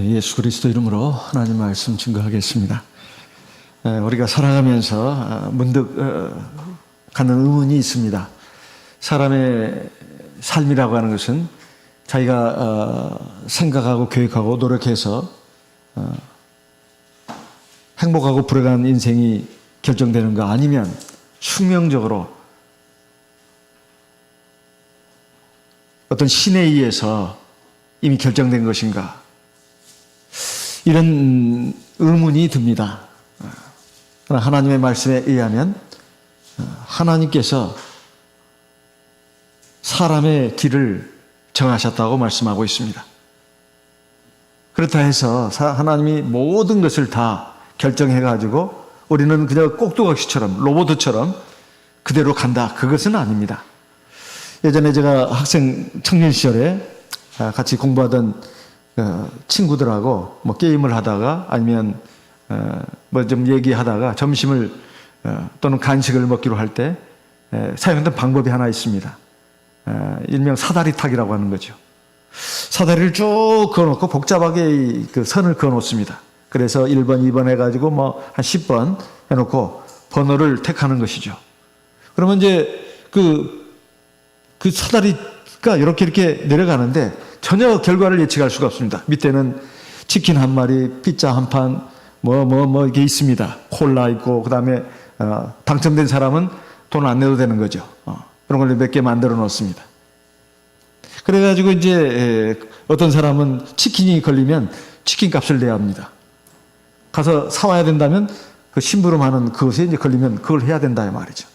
예수 그리스도 이름으로 하나님 말씀 증거하겠습니다. 우리가 살아가면서 문득 갖는 의문이 있습니다. 사람의 삶이라고 하는 것은 자기가 생각하고 계획하고 노력해서 행복하고 불행한 인생이 결정되는가, 아니면 숙명적으로 어떤 신에 의해서 이미 결정된 것인가, 이런 의문이 듭니다. 그러나 하나님의 말씀에 의하면 하나님께서 사람의 길을 정하셨다고 말씀하고 있습니다. 그렇다 해서 하나님이 모든 것을 다 결정해가지고 우리는 그냥 꼭두각시처럼, 로봇처럼 그대로 간다, 그것은 아닙니다. 예전에 제가 학생 청년 시절에 같이 공부하던 친구들하고 뭐 게임을 하다가, 아니면 뭐 좀 얘기하다가 점심을 또는 간식을 먹기로 할 때 사용했던 방법이 하나 있습니다. 일명 사다리 타기라고 하는 거죠. 사다리를 쭉 그어놓고 복잡하게 그 선을 그어놓습니다. 그래서 1번, 2번 해가지고 뭐 한 10번 해놓고 번호를 택하는 것이죠. 그러면 이제 그 사다리가 이렇게 내려가는데 전혀 결과를 예측할 수가 없습니다. 밑에는 치킨 한 마리, 피자 한 판, 이게 있습니다. 콜라 있고, 그 다음에 당첨된 사람은 돈 안 내도 되는 거죠. 그런 걸 몇 개 만들어 놓습니다. 그래가지고 이제 어떤 사람은 치킨이 걸리면 치킨 값을 내야 합니다. 가서 사와야 된다면 그 심부름하는 그것에 이제 걸리면 그걸 해야 된다, 이 말이죠.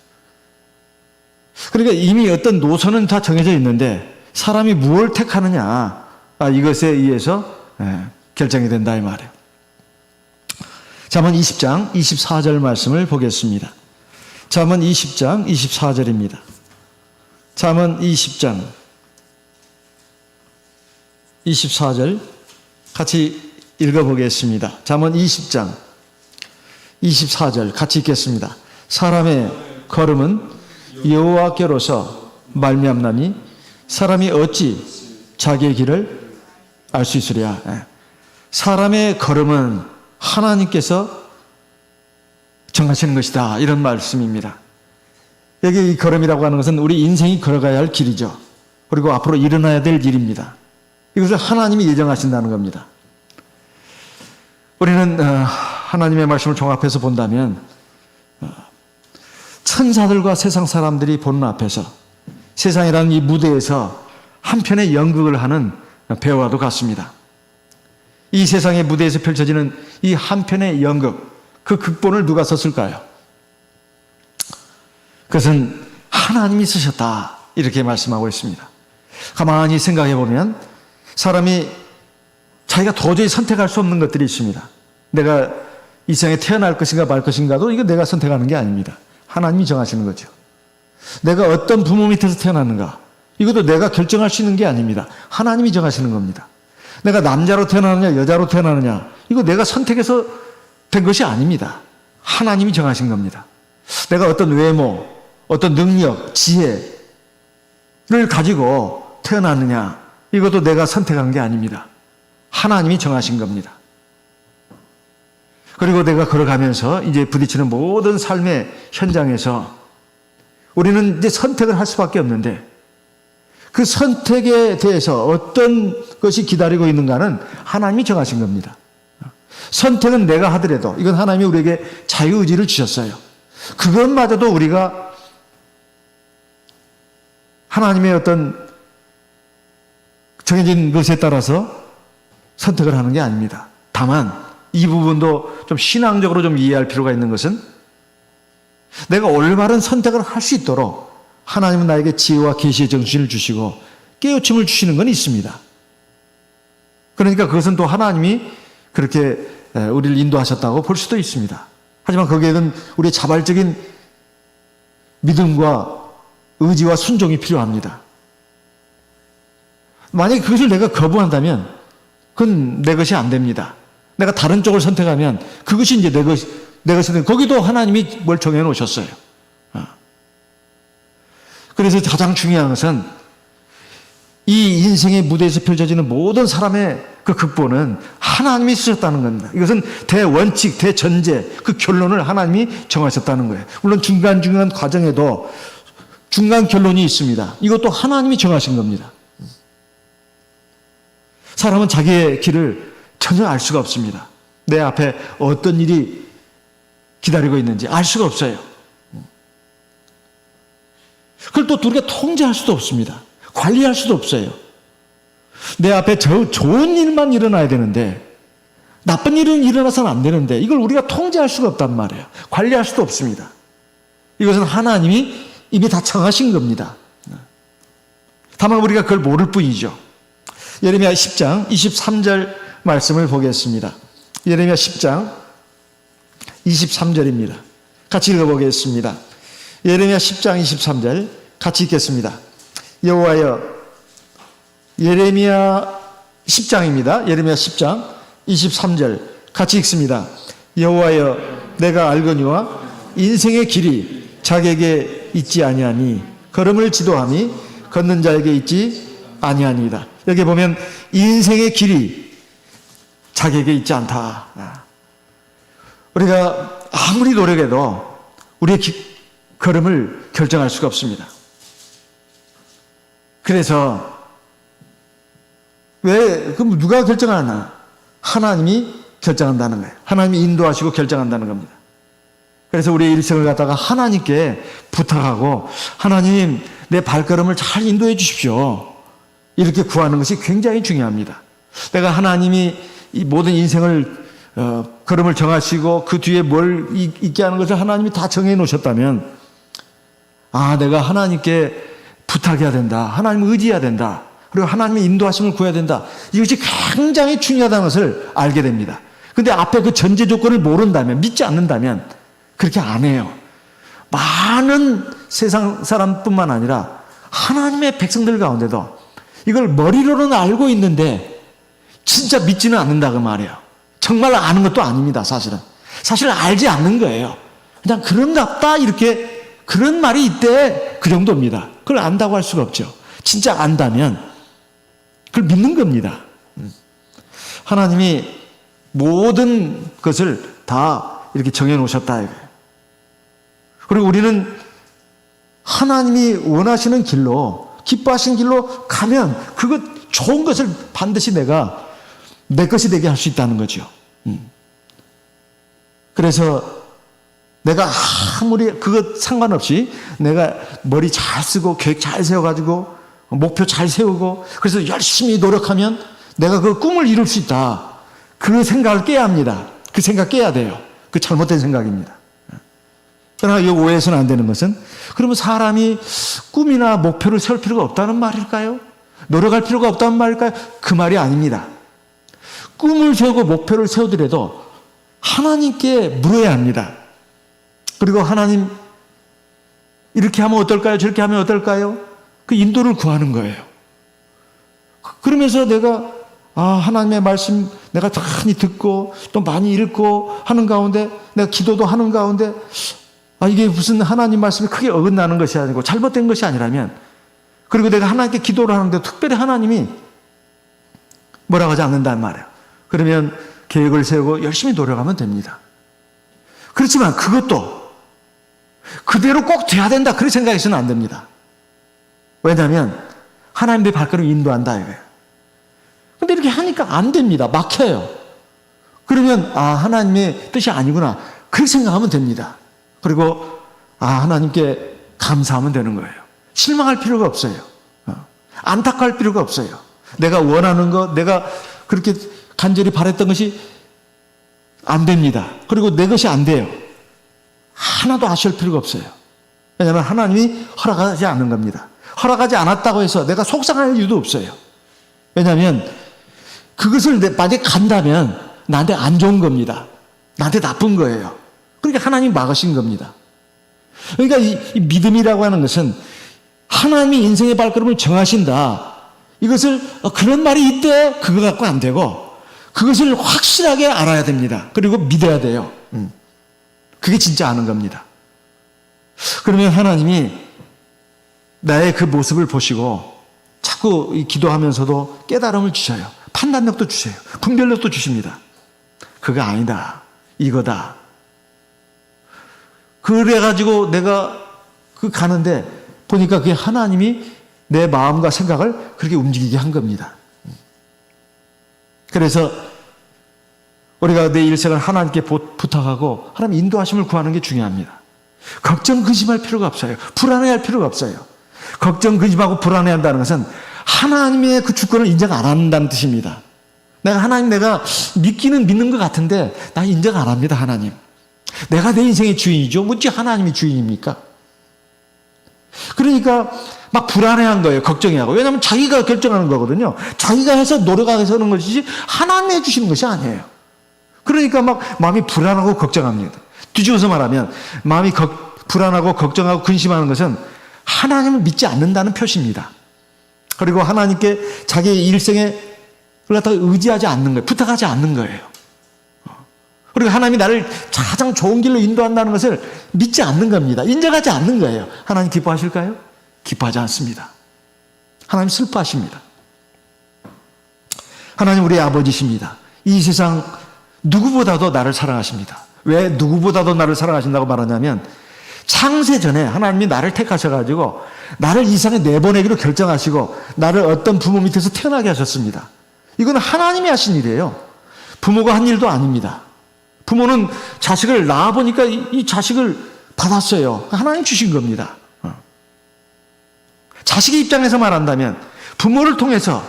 그러니까 이미 어떤 노선은 다 정해져 있는데 사람이 무엇을 택하느냐, 이것에 의해서 결정이 된다, 이 말이에요. 잠언 20장 24절 말씀을 보겠습니다. 잠언 20장 24절입니다. 잠언 20장 24절 같이 읽어보겠습니다. 잠언 20장 24절 같이 읽겠습니다. 사람의 걸음은 여호와께로서 말미암나니 사람이 어찌 자기의 길을 알 수 있으랴. 사람의 걸음은 하나님께서 정하시는 것이다, 이런 말씀입니다. 여기 이 걸음이라고 하는 것은 우리 인생이 걸어가야 할 길이죠. 그리고 앞으로 일어나야 될 일입니다. 이것을 하나님이 예정하신다는 겁니다. 우리는 하나님의 말씀을 종합해서 본다면 천사들과 세상 사람들이 보는 앞에서, 세상이라는 이 무대에서 한편의 연극을 하는 배우와도 같습니다. 이 세상의 무대에서 펼쳐지는 이 한편의 연극, 그 극본을 누가 썼을까요? 그것은 하나님이 쓰셨다, 이렇게 말씀하고 있습니다. 가만히 생각해 보면 사람이 자기가 도저히 선택할 수 없는 것들이 있습니다. 내가 이 세상에 태어날 것인가 말 것인가도 이거 내가 선택하는 게 아닙니다. 하나님이 정하시는 거죠. 내가 어떤 부모 밑에서 태어났는가, 이것도 내가 결정할 수 있는 게 아닙니다. 하나님이 정하시는 겁니다. 내가 남자로 태어나느냐 여자로 태어나느냐, 이거 내가 선택해서 된 것이 아닙니다. 하나님이 정하신 겁니다. 내가 어떤 외모, 어떤 능력, 지혜를 가지고 태어났느냐, 이것도 내가 선택한 게 아닙니다. 하나님이 정하신 겁니다. 그리고 내가 걸어가면서 이제 부딪히는 모든 삶의 현장에서 우리는 이제 선택을 할 수밖에 없는데, 그 선택에 대해서 어떤 것이 기다리고 있는가는 하나님이 정하신 겁니다. 선택은 내가 하더라도 이건 하나님이 우리에게 자유의지를 주셨어요. 그것마저도 우리가 하나님의 어떤 정해진 것에 따라서 선택을 하는 게 아닙니다. 다만 이 부분도 좀 신앙적으로 좀 이해할 필요가 있는 것은, 내가 올바른 선택을 할 수 있도록 하나님은 나에게 지혜와 계시의 정신을 주시고 깨우침을 주시는 건 있습니다. 그러니까 그것은 또 하나님이 그렇게 우리를 인도하셨다고 볼 수도 있습니다. 하지만 거기에는 우리의 자발적인 믿음과 의지와 순종이 필요합니다. 만약에 그것을 내가 거부한다면 그건 내 것이 안 됩니다. 내가 다른 쪽을 선택하면 그것이 이제 내 것이, 거기도 하나님이 뭘 정해 놓으셨어요. 그래서 가장 중요한 것은 이 인생의 무대에서 펼쳐지는 모든 사람의 그 극본은 하나님이 쓰셨다는 겁니다. 이것은 대원칙, 대전제, 그 결론을 하나님이 정하셨다는 거예요. 물론 중간중간 과정에도 중간 결론이 있습니다. 이것도 하나님이 정하신 겁니다. 사람은 자기의 길을 전혀 알 수가 없습니다. 내 앞에 어떤 일이 기다리고 있는지 알 수가 없어요. 그걸 또 우리가 통제할 수도 없습니다. 관리할 수도 없어요. 내 앞에 좋은 일만 일어나야 되는데 나쁜 일은 일어나서는 안 되는데 이걸 우리가 통제할 수가 없단 말이에요. 관리할 수도 없습니다. 이것은 하나님이 이미 다 정하신 겁니다. 다만 우리가 그걸 모를 뿐이죠. 예레미야 10장 23절 말씀을 보겠습니다. 예레미야 10장 23절입니다. 같이 읽어보겠습니다. 예레미야 10장 23절 같이 읽겠습니다. 여호와여, 예레미야 10장입니다. 예레미야 10장 23절 같이 읽습니다. 여호와여, 내가 알거니와 인생의 길이 자기에게 있지 아니하니 걸음을 지도함이 걷는 자에게 있지 아니하니이다. 여기 보면 인생의 길이 자기에게 있지 않다. 우리가 아무리 노력해도 우리의 걸음을 결정할 수가 없습니다. 그래서 그럼 누가 결정하나? 하나님이 결정한다는 거예요. 하나님이 인도하시고 결정한다는 겁니다. 그래서 우리의 일생을 갖다가 하나님께 부탁하고 하나님 내 발걸음을 잘 인도해 주십시오. 이렇게 구하는 것이 굉장히 중요합니다. 내가 하나님이 이 모든 인생을 걸음을 정하시고 그 뒤에 뭘 있게 하는 것을 하나님이 다 정해 놓으셨다면 내가 하나님께 부탁해야 된다. 하나님을 의지해야 된다. 그리고 하나님의 인도하심을 구해야 된다. 이것이 굉장히 중요하다는 것을 알게 됩니다. 그런데 앞에 그 전제 조건을 모른다면, 믿지 않는다면 그렇게 안 해요. 많은 세상 사람뿐만 아니라 하나님의 백성들 가운데도 이걸 머리로는 알고 있는데 진짜 믿지는 않는다 그 말이에요. 정말 아는 것도 아닙니다. 사실 알지 않는 거예요. 그냥 그런갑다 이렇게 그런 말이 있대 그 정도입니다. 그걸 안다고 할 수가 없죠. 진짜 안다면 그걸 믿는 겁니다. 하나님이 모든 것을 다 이렇게 정해 놓으셨다. 그리고 우리는 하나님이 원하시는 길로, 기뻐하시는 길로 가면 그것 좋은 것을 반드시 내가 내 것이 되게 할 수 있다는 거죠. 그래서 내가 아무리 그것 상관없이 내가 머리 잘 쓰고 계획 잘 세워가지고 목표 잘 세우고 그래서 열심히 노력하면 내가 그 꿈을 이룰 수 있다. 그 생각을 깨야 합니다. 그 생각 깨야 돼요. 그 잘못된 생각입니다. 그러나 이 오해해서는 안 되는 것은 그러면 사람이 꿈이나 목표를 세울 필요가 없다는 말일까요? 노력할 필요가 없다는 말일까요? 그 말이 아닙니다. 꿈을 세우고 목표를 세우더라도 하나님께 물어야 합니다. 그리고 하나님 이렇게 하면 어떨까요? 저렇게 하면 어떨까요? 그 인도를 구하는 거예요. 그러면서 내가 하나님의 말씀 내가 많이 듣고 또 많이 읽고 하는 가운데 내가 기도도 하는 가운데 이게 무슨 하나님 말씀이 크게 어긋나는 것이 아니고 잘못된 것이 아니라면 그리고 내가 하나님께 기도를 하는데 특별히 하나님이 뭐라고 하지 않는단 말이에요. 그러면 계획을 세우고 열심히 노력하면 됩니다. 그렇지만 그것도 그대로 꼭 돼야 된다 그렇게 생각해서는 안 됩니다. 왜냐하면 하나님 내 발걸음 인도한다 이거예요. 근데 이렇게 하니까 안 됩니다. 막혀요. 그러면 하나님의 뜻이 아니구나 그렇게 생각하면 됩니다. 그리고 하나님께 감사하면 되는 거예요. 실망할 필요가 없어요. 안타까울 필요가 없어요. 내가 원하는 것, 내가 그렇게 간절히 바랬던 것이 안 됩니다. 그리고 내 것이 안 돼요. 하나도 아쉬울 필요가 없어요. 왜냐하면 하나님이 허락하지 않는 겁니다. 허락하지 않았다고 해서 내가 속상할 이유도 없어요. 왜냐하면 그것을 만약에 간다면 나한테 안 좋은 겁니다. 나한테 나쁜 거예요. 그러니까 하나님이 막으신 겁니다. 그러니까 이 믿음이라고 하는 것은 하나님이 인생의 발걸음을 정하신다. 이것을 그런 말이 있대 그거 갖고 안 되고 그것을 확실하게 알아야 됩니다. 그리고 믿어야 돼요. 그게 진짜 아는 겁니다. 그러면 하나님이 나의 그 모습을 보시고 자꾸 기도하면서도 깨달음을 주셔요. 판단력도 주세요. 분별력도 주십니다. 그거 아니다. 이거다. 그래가지고 내가 가는데 보니까 그게 하나님이 내 마음과 생각을 그렇게 움직이게 한 겁니다. 그래서 우리가 내 일생을 하나님께 부탁하고 하나님 인도하심을 구하는 게 중요합니다. 걱정, 근심할 필요가 없어요. 불안해할 필요가 없어요. 걱정, 근심하고 불안해한다는 것은 하나님의 그 주권을 인정 안 한다는 뜻입니다. 내가 믿기는 믿는 것 같은데 나 인정 안 합니다. 하나님. 내가 내 인생의 주인이죠. 어찌 하나님이 주인입니까? 그러니까 막 불안해한 거예요. 걱정해하고. 왜냐하면 자기가 결정하는 거거든요. 자기가 해서 노력해서 하는 것이지 하나님이 해주시는 것이 아니에요. 그러니까 막 마음이 불안하고 걱정합니다. 뒤집어서 말하면 마음이 불안하고 걱정하고 근심하는 것은 하나님을 믿지 않는다는 표시입니다. 그리고 하나님께 자기의 일생에 갖다가 의지하지 않는 거예요. 부탁하지 않는 거예요. 그리고 하나님이 나를 가장 좋은 길로 인도한다는 것을 믿지 않는 겁니다. 인정하지 않는 거예요. 하나님 기뻐하실까요? 기뻐하지 않습니다. 하나님 슬퍼하십니다. 하나님 우리의 아버지십니다. 이 세상 누구보다도 나를 사랑하십니다. 왜 누구보다도 나를 사랑하신다고 말하냐면 창세전에 하나님이 나를 택하셔가지고 나를 이 세상에 내보내기로 결정하시고 나를 어떤 부모 밑에서 태어나게 하셨습니다. 이건 하나님이 하신 일이에요. 부모가 한 일도 아닙니다. 부모는 자식을 낳아보니까 이 자식을 받았어요. 하나님 주신 겁니다. 자식의 입장에서 말한다면 부모를 통해서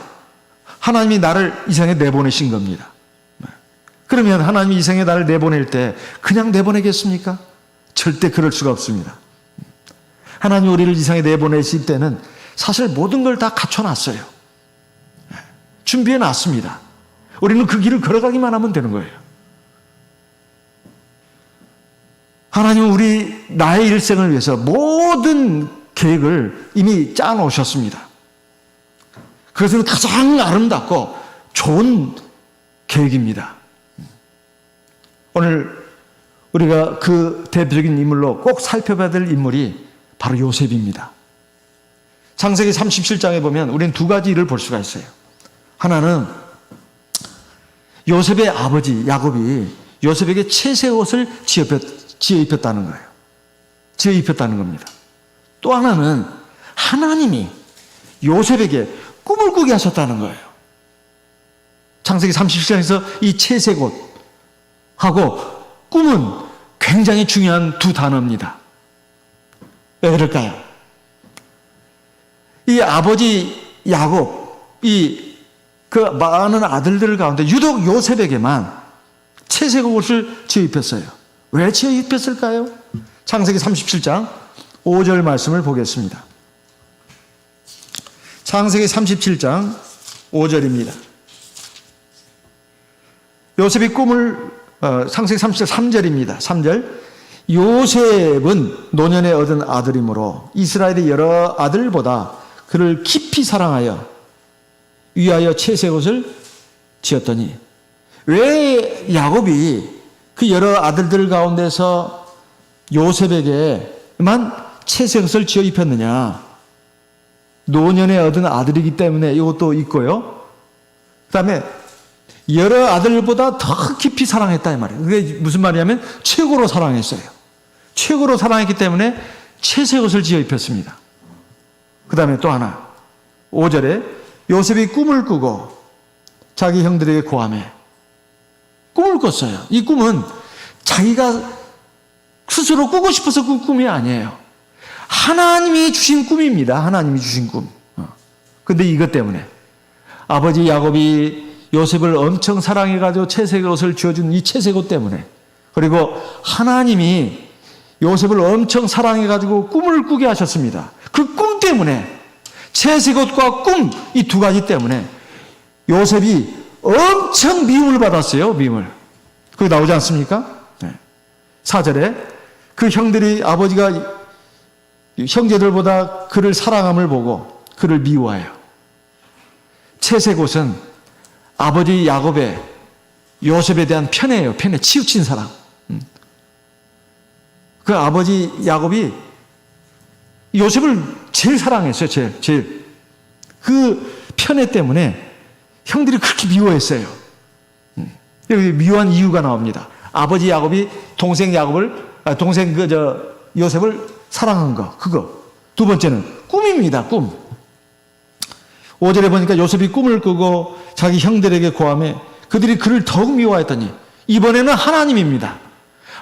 하나님이 나를 이 세상에 내보내신 겁니다. 그러면 하나님이 이 세상에 나를 내보낼 때 그냥 내보내겠습니까? 절대 그럴 수가 없습니다. 하나님이 우리를 이 세상에 내보내실 때는 사실 모든 걸 다 갖춰놨어요. 준비해놨습니다. 우리는 그 길을 걸어가기만 하면 되는 거예요. 하나님은 나의 일생을 위해서 모든 계획을 이미 짜놓으셨습니다. 그것은 가장 아름답고 좋은 계획입니다. 오늘 우리가 그 대표적인 인물로 꼭 살펴봐야 될 인물이 바로 요셉입니다. 창세기 37장에 보면 우리는 두 가지 일을 볼 수가 있어요. 하나는 요셉의 아버지 야곱이 요셉에게 채색 옷을 지어 입혔다는 거예요. 지어 입혔다는 겁니다. 또 하나는 하나님이 요셉에게 꿈을 꾸게 하셨다는 거예요. 창세기 37장에서 이 채색 옷하고 꿈은 굉장히 중요한 두 단어입니다. 왜 그럴까요? 이 아버지 야곱이 그 많은 아들들 가운데 유독 요셉에게만 채색 옷을 지어 입혔어요. 왜 지어 입혔을까요? 창세기 37장 5절 말씀을 보겠습니다. 창세기 37장 5절입니다. 요셉이 꿈을 창세기 37장 3절입니다. 3절 요셉은 노년에 얻은 아들이므로 이스라엘의 여러 아들보다 그를 깊이 사랑하여 위하여 채색 옷을 지었더니 왜 야곱이 그 여러 아들들 가운데서 요셉에게만 채색 옷을 지어 입혔느냐? 노년에 얻은 아들이기 때문에 이것도 있고요. 그 다음에 여러 아들보다 더 깊이 사랑했다 이 말이에요. 그게 무슨 말이냐면 최고로 사랑했어요. 최고로 사랑했기 때문에 채색 옷을 지어 입혔습니다. 그 다음에 또 하나 5절에 요셉이 꿈을 꾸고 자기 형들에게 고하매 꿈을 꿨어요. 이 꿈은 자기가 스스로 꾸고 싶어서 꾼 꿈이 아니에요. 하나님이 주신 꿈입니다. 하나님이 주신 꿈. 근데 이것 때문에 아버지 야곱이 요셉을 엄청 사랑해가지고 채색 옷을 지어준 이 채색 옷 때문에 그리고 하나님이 요셉을 엄청 사랑해가지고 꿈을 꾸게 하셨습니다. 그 꿈 때문에 채색 옷과 꿈 이 두 가지 때문에 요셉이 엄청 미움을 받았어요. 미움을. 그게 나오지 않습니까? 네. 4절에 그 형들이 아버지가 형제들보다 그를 사랑함을 보고 그를 미워해요. 채색 옷은 아버지 야곱의 요셉에 대한 편애예요. 편애, 치우친 사랑. 그 아버지 야곱이 요셉을 제일 사랑했어요. 제일. 그 편애 때문에 형들이 그렇게 미워했어요. 여기 미워한 이유가 나옵니다. 아버지 야곱이 동생 요셉을 사랑한 거, 그거. 두 번째는 꿈입니다, 꿈. 5절에 보니까 요셉이 꿈을 꾸고 자기 형들에게 고함해 그들이 그를 더욱 미워했더니 이번에는 하나님입니다.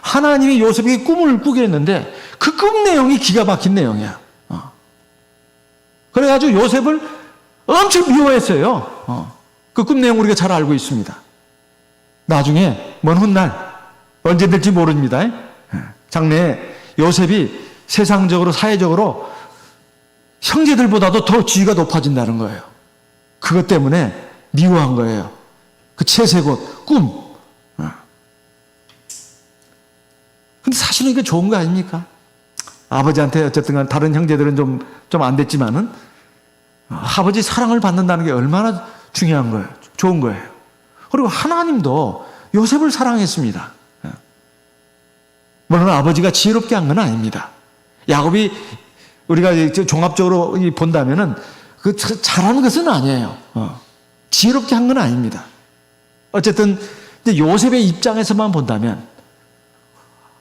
하나님이 요셉에게 꿈을 꾸게 했는데 그 꿈 내용이 기가 막힌 내용이야. 그래가지고 요셉을 엄청 미워했어요. 그 꿈 내용 우리가 잘 알고 있습니다. 나중에 먼 훗날 언제 될지 모릅니다. 장래에 요셉이 세상적으로 사회적으로 형제들보다도 더 지위가 높아진다는 거예요. 그것 때문에 미워한 거예요. 그 채색옷, 꿈. 근데 사실은 이게 좋은 거 아닙니까? 아버지한테 어쨌든 간 다른 형제들은 좀 안 됐지만은 아버지 사랑을 받는다는 게 얼마나 중요한 거예요. 좋은 거예요. 그리고 하나님도 요셉을 사랑했습니다. 물론 아버지가 지혜롭게 한 건 아닙니다. 야곱이 우리가 종합적으로 본다면은 그 잘하는 것은 아니에요. 지혜롭게 한 건 아닙니다. 어쨌든 요셉의 입장에서만 본다면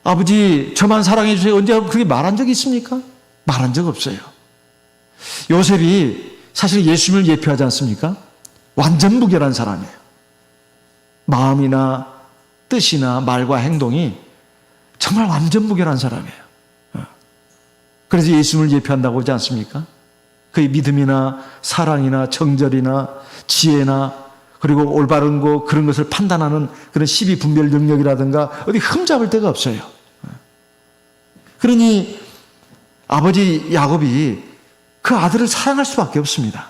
아버지 저만 사랑해 주세요. 언제 그렇게 말한 적이 있습니까? 말한 적 없어요. 요셉이 사실 예수님을 예표하지 않습니까? 완전 무결한 사람이에요. 마음이나 뜻이나 말과 행동이 정말 완전 무결한 사람이에요. 그래서 예수님을 예표한다고 하지 않습니까? 그의 믿음이나 사랑이나 정절이나 지혜나 그리고 올바른 거 그런 것을 판단하는 그런 시비분별 능력이라든가 어디 흠잡을 데가 없어요. 그러니 아버지 야곱이 그 아들을 사랑할 수밖에 없습니다.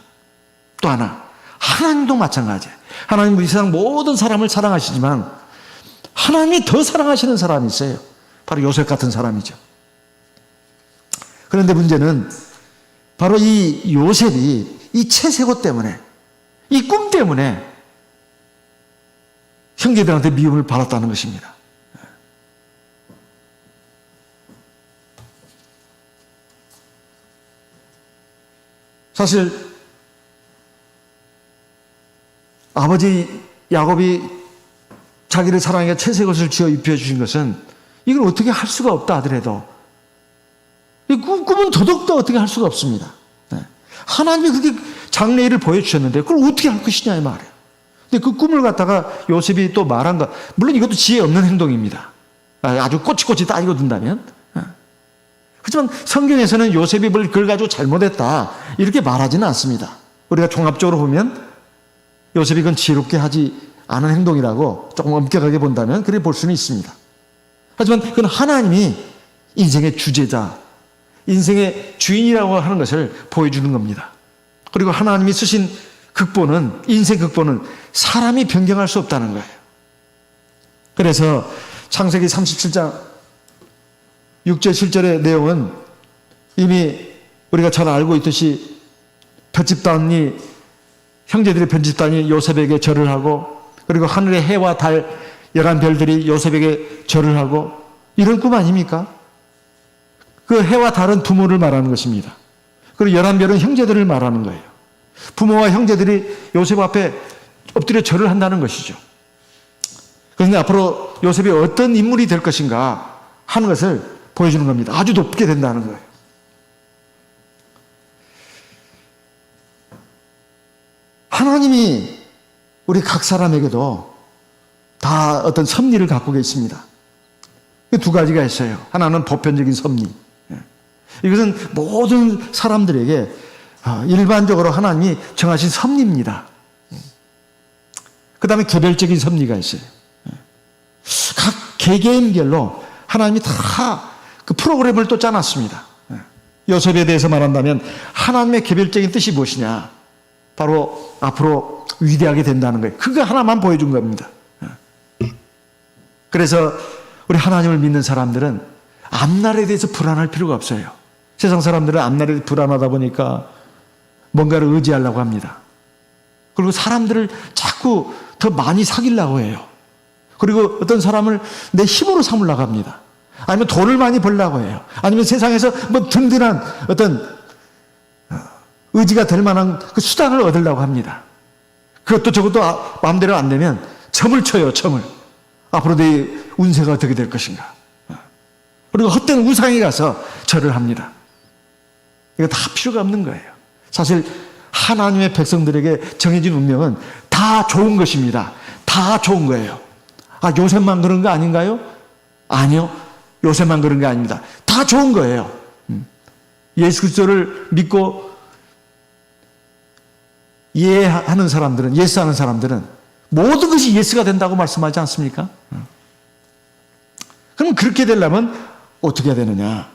또 하나 하나님도 마찬가지예요. 하나님은 이 세상 모든 사람을 사랑하시지만 하나님이 더 사랑하시는 사람이 있어요. 바로 요셉 같은 사람이죠. 그런데 문제는 바로 이 요셉이 이 채색옷 때문에 이 꿈 때문에 형제들한테 미움을 받았다는 것입니다. 사실 아버지 야곱이 자기를 사랑해 채색옷을 지어 입혀주신 것은 이걸 어떻게 할 수가 없다 하더라도 이 꿈은 더더욱더 어떻게 할 수가 없습니다. 하나님이 그렇게 장래일을 보여주셨는데 그걸 어떻게 할 것이냐 이 말이에요. 근데 그 꿈을 갖다가 요셉이 또 말한 것, 물론 이것도 지혜 없는 행동입니다. 아주 꼬치꼬치 따지고 든다면. 하지만 성경에서는 요셉이 그걸 가지고 잘못했다 이렇게 말하지는 않습니다. 우리가 종합적으로 보면 요셉이 그건 지혜롭게 하지 않은 행동이라고 조금 엄격하게 본다면 그렇게 볼 수는 있습니다. 하지만 그건 하나님이 인생의 주제자, 인생의 주인이라고 하는 것을 보여주는 겁니다. 그리고 하나님이 쓰신 극본은, 인생 극본은 사람이 변경할 수 없다는 거예요. 그래서 창세기 37장 6절 7절의 내용은 이미 우리가 잘 알고 있듯이 편집단이, 형제들의 편집단이 요셉에게 절을 하고 그리고 하늘의 해와 달 11별들이 요셉에게 절을 하고 이런 꿈 아닙니까? 그 해와 달은 부모를 말하는 것입니다. 그리고 11별은 형제들을 말하는 거예요. 부모와 형제들이 요셉 앞에 엎드려 절을 한다는 것이죠. 그런데 앞으로 요셉이 어떤 인물이 될 것인가 하는 것을 보여주는 겁니다. 아주 높게 된다는 거예요. 하나님이 우리 각 사람에게도 다 어떤 섭리를 갖고 계십니다. 두 가지가 있어요. 하나는 보편적인 섭리. 이것은 모든 사람들에게 일반적으로 하나님이 정하신 섭리입니다. 그 다음에 개별적인 섭리가 있어요. 각 개개인별로 하나님이 다 그 프로그램을 또 짜놨습니다. 요셉에 대해서 말한다면 하나님의 개별적인 뜻이 무엇이냐? 바로 앞으로 위대하게 된다는 거예요. 그거 하나만 보여준 겁니다. 그래서 우리 하나님을 믿는 사람들은 앞날에 대해서 불안할 필요가 없어요. 세상 사람들은 앞날에 불안하다 보니까 뭔가를 의지하려고 합니다. 그리고 사람들을 자꾸 더 많이 사귀려고 해요. 그리고 어떤 사람을 내 힘으로 삼으려고 합니다. 아니면 돈을 많이 벌려고 해요. 아니면 세상에서 뭐 든든한 어떤 의지가 될 만한 그 수단을 얻으려고 합니다. 그것도 저것도 마음대로 안 되면 점을 쳐요, 점을. 앞으로 내 운세가 어떻게 될 것인가. 그리고 헛된 우상에 가서 절을 합니다. 이거 다 필요가 없는 거예요. 사실 하나님의 백성들에게 정해진 운명은 다 좋은 것입니다. 다 좋은 거예요. 아, 요셉만 그런 거 아닌가요? 아니요. 요셉만 그런 게 아닙니다. 다 좋은 거예요. 예수 그리스도를 믿고 예하는 사람들은, 예스하는 사람들은 모든 것이 예스가 된다고 말씀하지 않습니까? 그럼 그렇게 되려면 어떻게 해야 되느냐?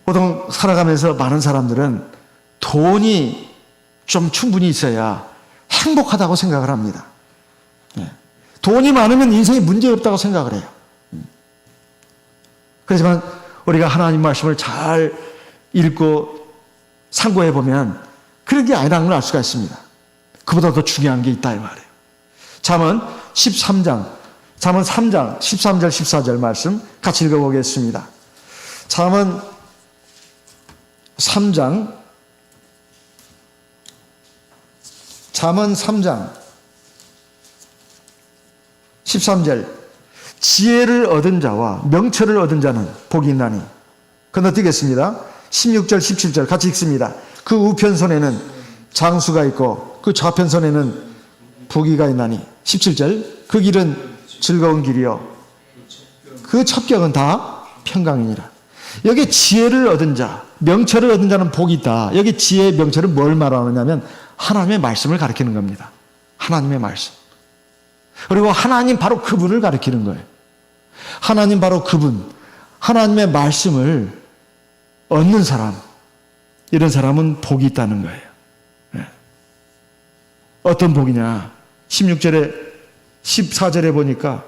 보통 살아가면서 많은 사람들은 돈이 좀 충분히 있어야 행복하다고 생각을 합니다. 돈이 많으면 인생에 문제 없다고 생각을 해요. 그렇지만 우리가 하나님 말씀을 잘 읽고 상고해 보면 그런 게 아니라는 걸 알 수가 있습니다. 그보다 더 중요한 게 있다 이 말이에요. 잠언 13장 13절 14절 말씀 같이 읽어보겠습니다. 잠언 3장 13절 지혜를 얻은 자와 명철을 얻은 자는 복이 있나니. 건너뛰겠습니다. 16절 17절 같이 읽습니다. 그 우편손에는 장수가 있고 그 좌편손에는 부귀가 있나니. 17절 그 길은 즐거운 길이요 그 첩경은 다 평강이니라. 여기 지혜를 얻은 자, 명철을 얻은 자는 복이 있다. 여기 지혜, 명철은 뭘 말하느냐면 하나님의 말씀을 가리키는 겁니다. 하나님의 말씀. 그리고 하나님 바로 그분을 가리키는 거예요. 하나님 바로 그분, 하나님의 말씀을 얻는 사람, 이런 사람은 복이 있다는 거예요. 어떤 복이냐? 16절에 14절에 보니까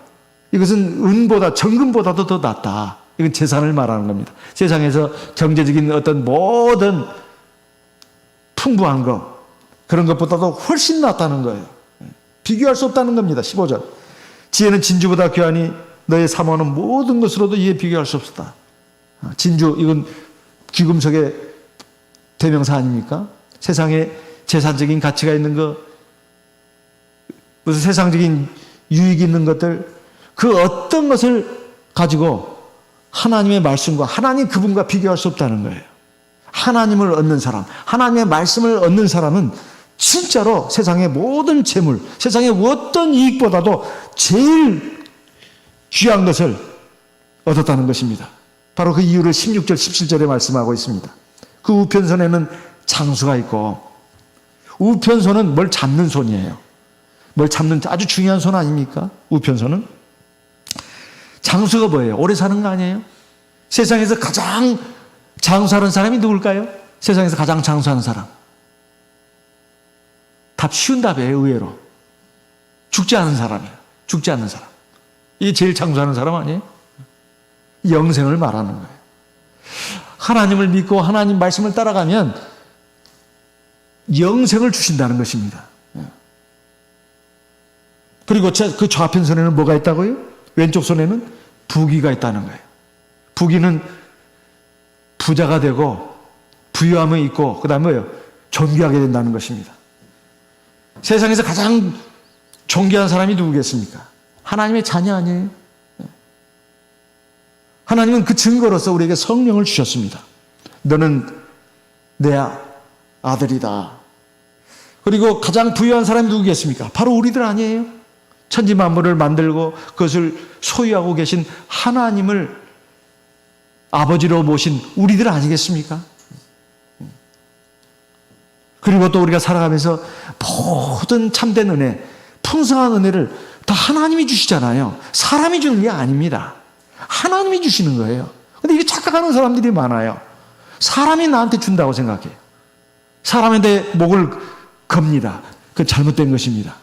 이것은 은보다 정금보다도 더 낫다. 이건 재산을 말하는 겁니다. 세상에서 경제적인 어떤 모든 풍부한 것, 그런 것보다도 훨씬 낫다는 거예요. 비교할 수 없다는 겁니다. 15절. 지혜는 진주보다 귀하니 너의 사모하는 모든 것으로도 이에 비교할 수 없었다. 진주, 이건 귀금속의 대명사 아닙니까? 세상에 재산적인 가치가 있는 것, 무슨 세상적인 유익이 있는 것들, 그 어떤 것을 가지고 하나님의 말씀과 하나님 그분과 비교할 수 없다는 거예요. 하나님을 얻는 사람, 하나님의 말씀을 얻는 사람은 진짜로 세상의 모든 재물, 세상의 어떤 이익보다도 제일 귀한 것을 얻었다는 것입니다. 바로 그 이유를 16절, 17절에 말씀하고 있습니다. 그 우편손에는 장수가 있고, 우편손은 뭘 잡는 손이에요. 뭘 잡는 아주 중요한 손 아닙니까? 우편손은. 장수가 뭐예요? 오래 사는 거 아니에요? 세상에서 가장 장수하는 사람이 누굴까요? 세상에서 가장 장수하는 사람. 답 쉬운 답이에요, 의외로. 죽지 않은 사람이에요. 죽지 않는 사람. 이게 제일 장수하는 사람 아니에요? 영생을 말하는 거예요. 하나님을 믿고 하나님 말씀을 따라가면 영생을 주신다는 것입니다. 그리고 그 좌편 손에는 뭐가 있다고요? 왼쪽 손에는 부귀가 있다는 거예요. 부귀는 부자가 되고 부유함이 있고 그 다음에 뭐예요? 존귀하게 된다는 것입니다. 세상에서 가장 존귀한 사람이 누구겠습니까? 하나님의 자녀 아니에요? 하나님은 그 증거로서 우리에게 성령을 주셨습니다. 너는 내 아들이다. 그리고 가장 부유한 사람이 누구겠습니까? 바로 우리들 아니에요? 천지 만물을 만들고 그것을 소유하고 계신 하나님을 아버지로 모신 우리들 아니겠습니까? 그리고 또 우리가 살아가면서 모든 참된 은혜, 풍성한 은혜를 다 하나님이 주시잖아요. 사람이 주는 게 아닙니다. 하나님이 주시는 거예요. 근데 이게 착각하는 사람들이 많아요. 사람이 나한테 준다고 생각해요. 사람한테 목을 겁니다. 그건 잘못된 것입니다.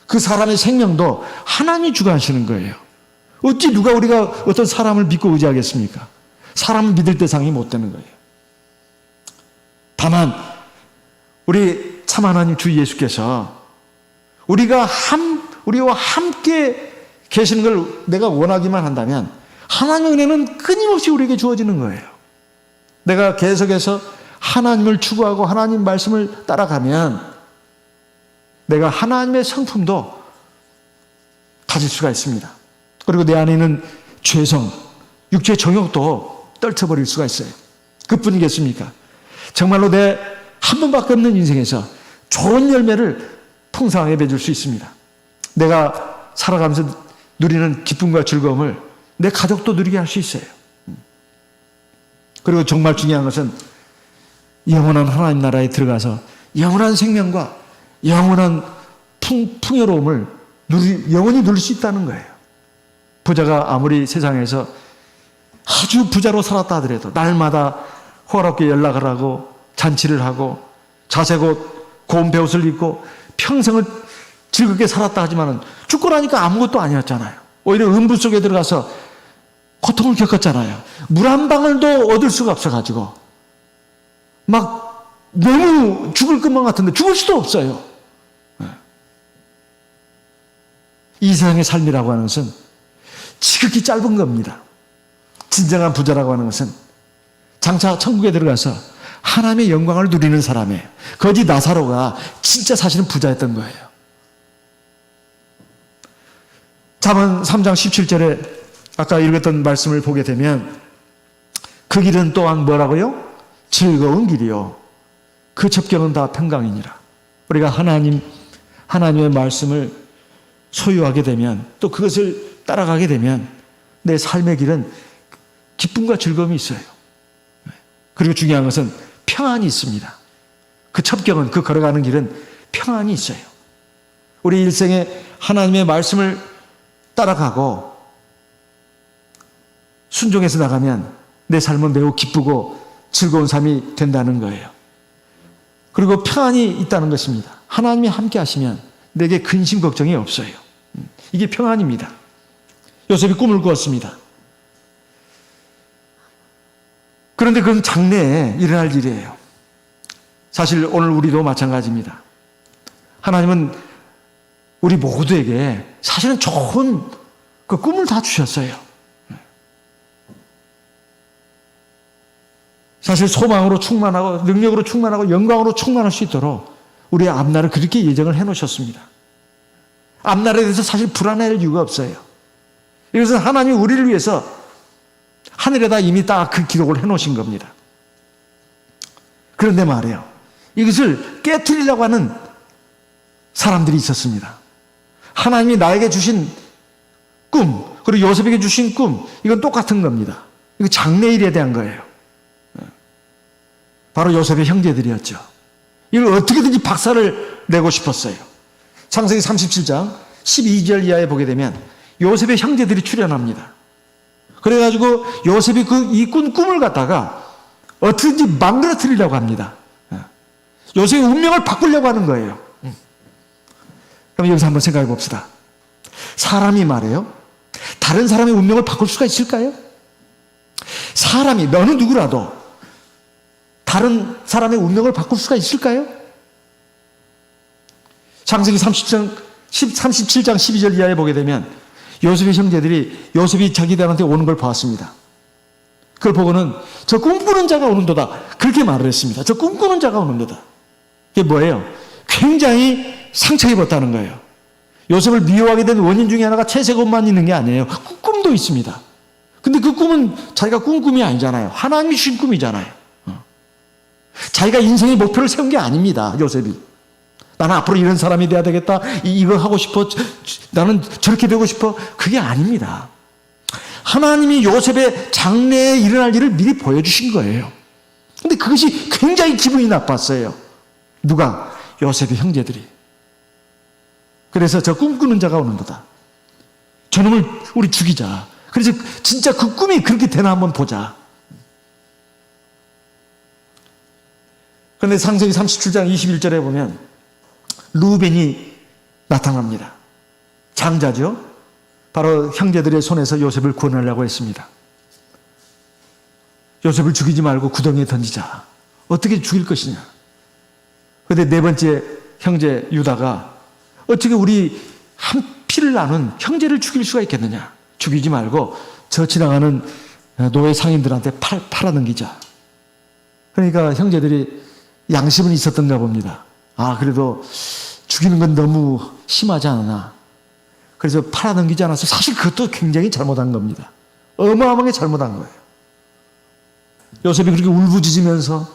그 사람의 생명도 하나님이 주관하시는 거예요. 어찌 누가 우리가 어떤 사람을 믿고 의지하겠습니까? 사람을 믿을 대상이 못 되는 거예요. 다만 우리 참 하나님 주 예수께서 우리와 함께 계시는 걸 내가 원하기만 한다면 하나님의 은혜는 끊임없이 우리에게 주어지는 거예요. 내가 계속해서 하나님을 추구하고 하나님 말씀을 따라가면 내가 하나님의 성품도 가질 수가 있습니다. 그리고 내 안에 있는 죄성, 육체의 정욕도 떨쳐버릴 수가 있어요. 그뿐이겠습니까? 정말로 내 한 번밖에 없는 인생에서 좋은 열매를 풍성하게 맺을 수 있습니다. 내가 살아가면서 누리는 기쁨과 즐거움을 내 가족도 누리게 할 수 있어요. 그리고 정말 중요한 것은 영원한 하나님 나라에 들어가서 영원한 생명과 영원한 풍요로움을 영원히 누릴 수 있다는 거예요. 부자가 아무리 세상에서 아주 부자로 살았다 하더라도 날마다 호화롭게 연락을 하고 잔치를 하고 자색 고운 배옷을 입고 평생을 즐겁게 살았다 하지만은 죽고 나니까 아무것도 아니었잖아요. 오히려 음부 속에 들어가서 고통을 겪었잖아요. 물 한 방울도 얻을 수가 없어가지고 막 너무 죽을 것만 같은데 죽을 수도 없어요. 이 세상의 삶이라고 하는 것은 지극히 짧은 겁니다. 진정한 부자라고 하는 것은 장차 천국에 들어가서 하나님의 영광을 누리는 사람이에요. 거지 나사로가 진짜 사실은 부자였던 거예요. 잠언 3장 17절에 아까 읽었던 말씀을 보게 되면 그 길은 또한 뭐라고요? 즐거운 길이요. 그 첩경은 다 평강이니라. 우리가 하나님의 말씀을 소유하게 되면 또 그것을 따라가게 되면 내 삶의 길은 기쁨과 즐거움이 있어요. 그리고 중요한 것은 평안이 있습니다. 그 첩경은 그 걸어가는 길은 평안이 있어요. 우리 일생에 하나님의 말씀을 따라가고 순종해서 나가면 내 삶은 매우 기쁘고 즐거운 삶이 된다는 거예요. 그리고 평안이 있다는 것입니다. 하나님이 함께 하시면 내게 근심 걱정이 없어요. 이게 평안입니다. 요셉이 꿈을 꾸었습니다. 그런데 그건 장래에 일어날 일이에요. 사실 오늘 우리도 마찬가지입니다. 하나님은 우리 모두에게 사실은 좋은 그 꿈을 다 주셨어요. 사실 소망으로 충만하고 능력으로 충만하고 영광으로 충만할 수 있도록 우리의 앞날을 그렇게 예정을 해놓으셨습니다. 앞날에 대해서 사실 불안해할 이유가 없어요. 이것은 하나님이 우리를 위해서 하늘에다 이미 딱 그 기록을 해놓으신 겁니다. 그런데 말이에요. 이것을 깨트리려고 하는 사람들이 있었습니다. 하나님이 나에게 주신 꿈, 그리고 요셉에게 주신 꿈, 이건 똑같은 겁니다. 이거 장래일에 대한 거예요. 바로 요셉의 형제들이었죠. 이걸 어떻게든지 박살을 내고 싶었어요. 창세기 37장 12절 이하에 보게 되면 요셉의 형제들이 출현합니다. 그래가지고 요셉이 이 꿈을 갖다가 어떻게든지 망가뜨리려고 합니다. 요셉의 운명을 바꾸려고 하는 거예요. 그럼 여기서 한번 생각해 봅시다. 사람이 말이에요. 다른 사람의 운명을 바꿀 수가 있을까요? 사람이, 너는 누구라도 다른 사람의 운명을 바꿀 수가 있을까요? 창세기 37장 12절 이하에 보게 되면 요셉의 형제들이 요셉이 자기들한테 오는 걸 보았습니다. 그걸 보고는 저 꿈꾸는 자가 오는도다. 그렇게 말을 했습니다. 저 꿈꾸는 자가 오는도다. 이게 뭐예요? 굉장히 상처 입었다는 거예요. 요셉을 미워하게 된 원인 중에 하나가 채색옷만 있는 게 아니에요. 꿈도 있습니다. 근데 그 꿈은 자기가 꾼 꿈이 아니잖아요. 하나님이 주신 꿈이잖아요. 자기가 인생의 목표를 세운 게 아닙니다. 요셉이. 나는 앞으로 이런 사람이 돼야 되겠다. 이거 하고 싶어. 나는 저렇게 되고 싶어. 그게 아닙니다. 하나님이 요셉의 장래에 일어날 일을 미리 보여주신 거예요. 근데 그것이 굉장히 기분이 나빴어요. 누가? 요셉의 형제들이. 그래서 저 꿈꾸는 자가 오는도다. 저놈을 우리 죽이자. 그래서 진짜 그 꿈이 그렇게 되나 한번 보자. 그런데 창세기 37장 21절에 보면 루벤이 나타납니다. 장자죠. 바로 형제들의 손에서 요셉을 구원하려고 했습니다. 요셉을 죽이지 말고 구덩이에 던지자. 어떻게 죽일 것이냐. 그런데 네 번째 형제 유다가 어떻게 우리 한 피를 나눈 형제를 죽일 수가 있겠느냐. 죽이지 말고 저 지나가는 노예 상인들한테 팔아넘기자. 그러니까 형제들이 양심은 있었던가 봅니다. 아, 그래도 죽이는 건 너무 심하지 않나. 그래서 팔아넘기지 않아서 사실 그것도 굉장히 잘못한 겁니다. 어마어마하게 잘못한 거예요. 요셉이 그렇게 울부짖으면서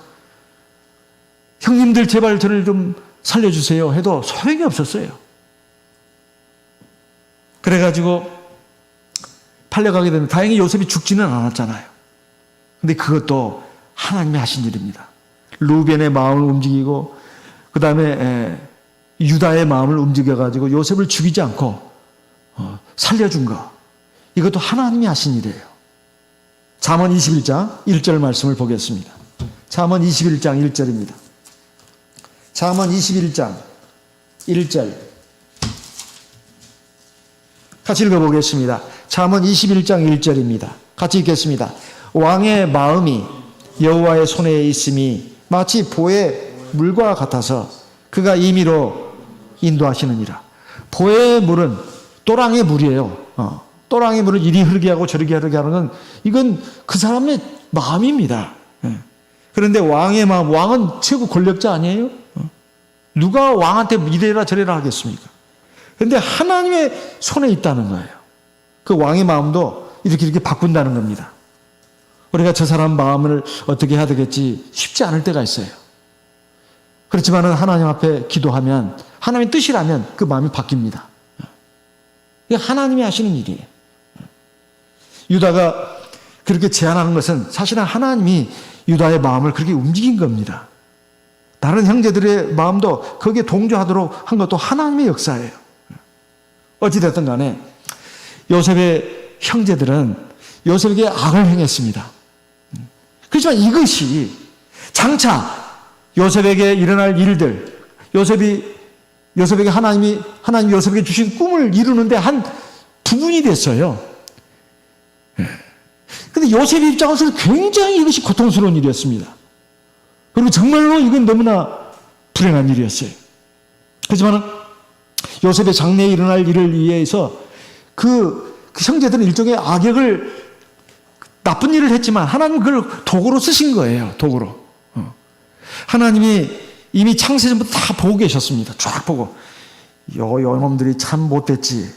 형님들 제발 저를 좀 살려주세요 해도 소용이 없었어요. 그래가지고 팔려가게 되면 다행히 요셉이 죽지는 않았잖아요. 근데 그것도 하나님이 하신 일입니다. 루벤의 마음을 움직이고 그 다음에 유다의 마음을 움직여가지고 요셉을 죽이지 않고 살려준 거. 이것도 하나님이 하신 일이에요. 잠언 21장 1절 말씀을 보겠습니다. 잠언 21장 1절입니다. 잠언 21장 1절 같이 읽어보겠습니다. 잠언 21장 1절입니다. 같이 읽겠습니다. 왕의 마음이 여호와의 손에 있음이 마치 보의 물과 같아서 그가 임의로 인도하시느니라. 보의 물은 또랑의 물이에요. 또랑의 물을 이리 흐르게 하고 저리 흐르게 하는 건 이건 그 사람의 마음입니다. 그런데 왕의 마음, 왕은 최고 권력자 아니에요? 누가 왕한테 이래라 저래라 하겠습니까? 그런데 하나님의 손에 있다는 거예요. 그 왕의 마음도 이렇게 바꾼다는 겁니다. 우리가 저 사람 마음을 어떻게 해야 되겠지 쉽지 않을 때가 있어요. 그렇지만 하나님 앞에 기도하면 하나님의 뜻이라면 그 마음이 바뀝니다. 이게 하나님이 하시는 일이에요. 유다가 그렇게 제안하는 것은 사실은 하나님이 유다의 마음을 그렇게 움직인 겁니다. 다른 형제들의 마음도 거기에 동조하도록 한 것도 하나님의 역사예요. 어찌됐든 간에 요셉의 형제들은 요셉에게 악을 행했습니다. 그렇지만 이것이 장차 요셉에게 일어날 일들, 요셉에게 하나님 요셉에게 주신 꿈을 이루는데 한 부분이 됐어요. 그런데 요셉의 입장에서는 굉장히 이것이 고통스러운 일이었습니다. 그리고 정말로 이건 너무나 불행한 일이었어요. 하지만 요셉의 장래에 일어날 일을 위해서 그 형제들은 일종의 악역을 나쁜 일을 했지만 하나님 그걸 도구로 쓰신 거예요. 도구로. 하나님이 이미 창세전부터 다 보고 계셨습니다. 쫙 보고 요 놈들이 참 못됐지.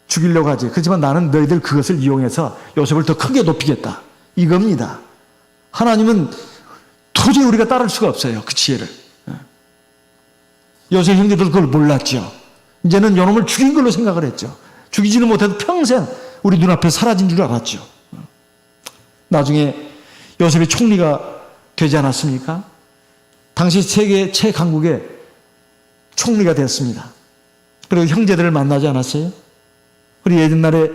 죽이려고 하지. 그렇지만 나는 너희들 그것을 이용해서 요셉을 더 크게 높이겠다. 이겁니다. 하나님은 도저히 우리가 따를 수가 없어요. 그 지혜를. 요셉 형제들 그걸 몰랐죠. 이제는 요놈을 죽인 걸로 생각을 했죠. 죽이지는 못해도 평생 우리 눈앞에 사라진 줄 알았죠. 나중에 요셉이 총리가 되지 않았습니까? 당시 세계 최강국의 총리가 됐습니다. 그리고 형제들을 만나지 않았어요? 우리 옛날에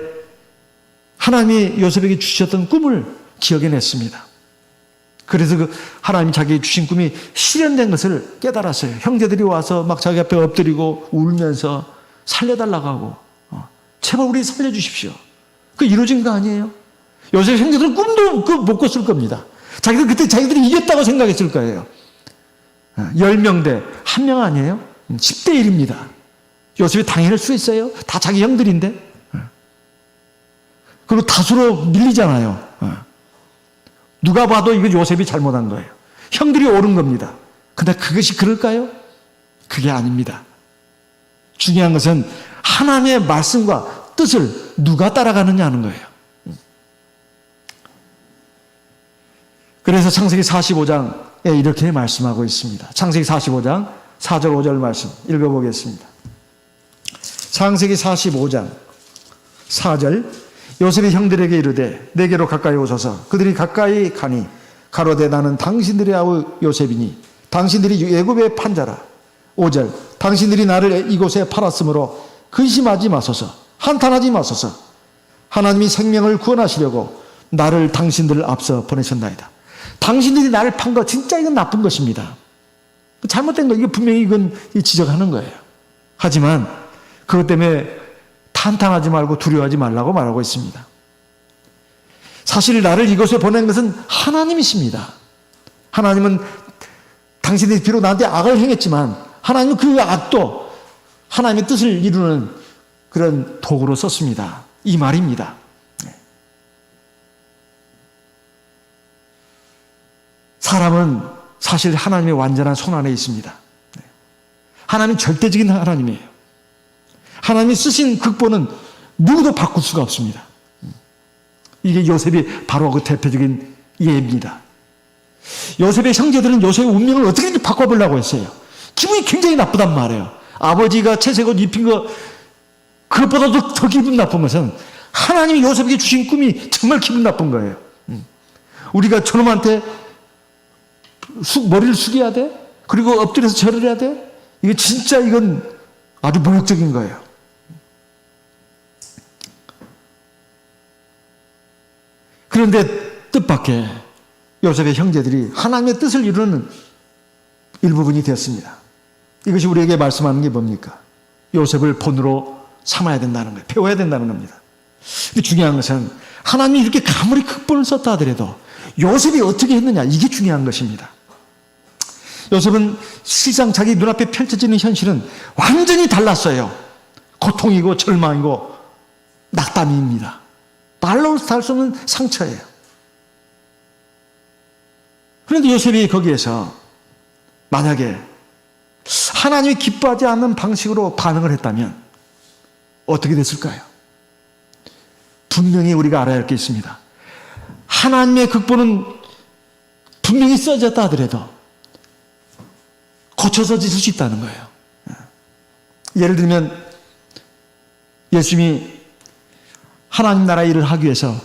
하나님이 요셉에게 주셨던 꿈을 기억해냈습니다. 그래서 그 하나님이 자기 주신 꿈이 실현된 것을 깨달았어요. 형제들이 와서 막 자기 앞에 엎드리고 울면서 살려달라고 하고 제발 우리 살려주십시오. 그 이루어진 거 아니에요? 요셉 형제들은 꿈도 못 꿨을 겁니다. 그때 자기들이 이겼다고 생각했을 거예요. 10명 대 1명 아니에요? 10대 1입니다. 요셉이 당해낼 수 있어요? 다 자기 형들인데? 그리고 다수로 밀리잖아요. 누가 봐도 이거 요셉이 잘못한 거예요. 형들이 옳은 겁니다. 근데 그것이 그럴까요? 그게 아닙니다. 중요한 것은 하나님의 말씀과 뜻을 누가 따라가느냐 하는 거예요. 그래서 창세기 45장에 이렇게 말씀하고 있습니다. 창세기 45장 4절 5절 말씀 읽어보겠습니다. 창세기 45장 4절 요셉이 형들에게 이르되 내게로 가까이 오소서. 그들이 가까이 가니 가로되 나는 당신들의 아우 요셉이니 당신들이 애굽의 판자라. 5절 당신들이 나를 이곳에 팔았으므로 근심하지 마소서. 한탄하지 마소서. 하나님이 생명을 구원하시려고 나를 당신들 앞서 보내셨나이다. 당신들이 나를 판 거 진짜 이건 나쁜 것입니다. 잘못된 거 이거 분명히 이건 지적하는 거예요. 하지만 그것 때문에 한탄하지 말고 두려워하지 말라고 말하고 있습니다. 사실 나를 이곳에 보낸 것은 하나님이십니다. 하나님은 당신들이 비록 나한테 악을 행했지만 하나님은 그 악도 하나님의 뜻을 이루는 그런 도구로 썼습니다. 이 말입니다. 사람은 사실 하나님의 완전한 손 안에 있습니다. 하나님은 절대적인 하나님이에요. 하나님이 쓰신 극본은 누구도 바꿀 수가 없습니다. 이게 요셉이 바로 그 대표적인 예입니다. 요셉의 형제들은 요셉의 운명을 어떻게든지 바꿔보려고 했어요. 기분이 굉장히 나쁘단 말이에요. 아버지가 채색 옷 입힌 거, 그것보다도 더 기분 나쁜 것은 하나님이 요셉에게 주신 꿈이 정말 기분 나쁜 거예요. 우리가 저놈한테 머리를 숙여야 돼? 그리고 엎드려서 절을 해야 돼? 이게 진짜 이건 아주 모욕적인 거예요. 그런데 뜻밖의 요셉의 형제들이 하나님의 뜻을 이루는 일부분이 되었습니다. 이것이 우리에게 말씀하는 게 뭡니까? 요셉을 본으로 삼아야 된다는 거예요. 배워야 된다는 겁니다. 근데 중요한 것은 하나님이 이렇게 가물이 극본을 썼다 하더라도 요셉이 어떻게 했느냐, 이게 중요한 것입니다. 요셉은 실상 자기 눈앞에 펼쳐지는 현실은 완전히 달랐어요. 고통이고 절망이고 낙담입니다. 말로 달 수 없는 상처예요. 그런데 요셉이 거기에서 만약에 하나님이 기뻐하지 않는 방식으로 반응을 했다면 어떻게 됐을까요? 분명히 우리가 알아야 할 게 있습니다. 하나님의 극본은 분명히 써졌다 하더라도 고쳐서 지을 수 있다는 거예요. 예를 들면 예수님이 하나님 나라 일을 하기 위해서